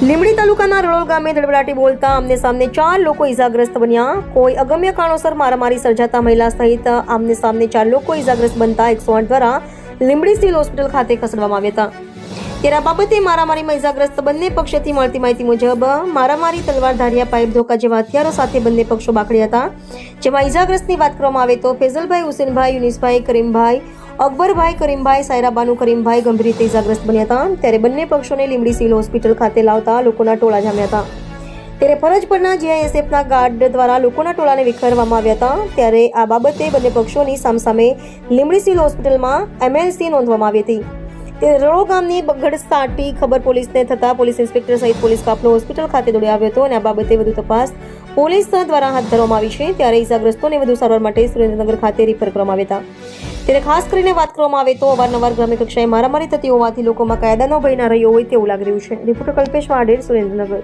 લીંબડી તાલુકાના રળોલ ગામે ધડબડાટી બોલતા આમને સામને 4 લોકો ઇજાગ્રસ્ત બન્યા. કોઈ અગમ્ય કારણોસર મારામારી સર્જાતા મહિલા સહિત આમને સામને 4 લોકો ઇજાગ્રસ્ત બનતા 108 દ્વારા લીંબડી સિવિલ હોસ્પિટલ ખાતે ખસેડવામાં આવ્યા હતા. ત્યારે આ બાબતે મારામારીમાં ઇજાગ્રસ્ત બંને પક્ષોથી મળતી માહિતી મુજબ મારામારી તલવાર ધારિયા પાઇપ ધોકા જેવા હથિયારો સાથે બંને પક્ષો બાખડ્યા હતા. જેમાં ઇજાગ્રસ્તની વાત કરવામાં આવે તો ફેઝલભાઈ, હુસેનભાઈ, યુનિસભાઈ, કરીમભાઈ, અકબરભાઈ, કરીમભાઈ, સાયરાબાનુ, કરીમભાઈ ગંભીર રીતે ઇજાગ્રસ્ત બન્યા હતા. ત્યારે બંને પક્ષોને લીંબડી સિવિલ હોસ્પિટલ ખાતે લાવતા લોકોના ટોળા જામ્યા હતા. ત્યારે ફરજ પરના જીઆઈએસએફના ગાર્ડ દ્વારા લોકોના ટોળાને વિખેરવામાં આવ્યા હતા. ત્યારે આ બાબતે બંને પક્ષોની સામસામે લીંબડી સિવિલ હોસ્પિટલમાં એમએલસી નોંધવામાં આવી હતી. ત્યારે રળો ગામની બગડસાટી ખબર પોલીસને થતા પોલીસ ઇન્સ્પેક્ટર સહિત પોલીસ કાફલો હોસ્પિટલ ખાતે દોડી આવ્યો હતો અને આ બાબતે વધુ તપાસ પોલીસ દ્વારા હાથ ધરવામાં આવી છે. ત્યારે ઇજાગ્રસ્તોને વધુ સારવાર માટે સુરેન્દ્રનગર ખાતે રિફર કરવામાં આવ્યા હતા. ત્યારે ખાસ કરીને વાત કરવામાં આવે તો અવારનવાર ગ્રામ્ય કક્ષાએ મારામારી થતી હોવાથી લોકોમાં કાયદાનો ભય ના રહ્યો હોય તેવું લાગી રહ્યું છે. રિપોર્ટર કલ્પેશ વાડેર, સુરેન્દ્રનગર.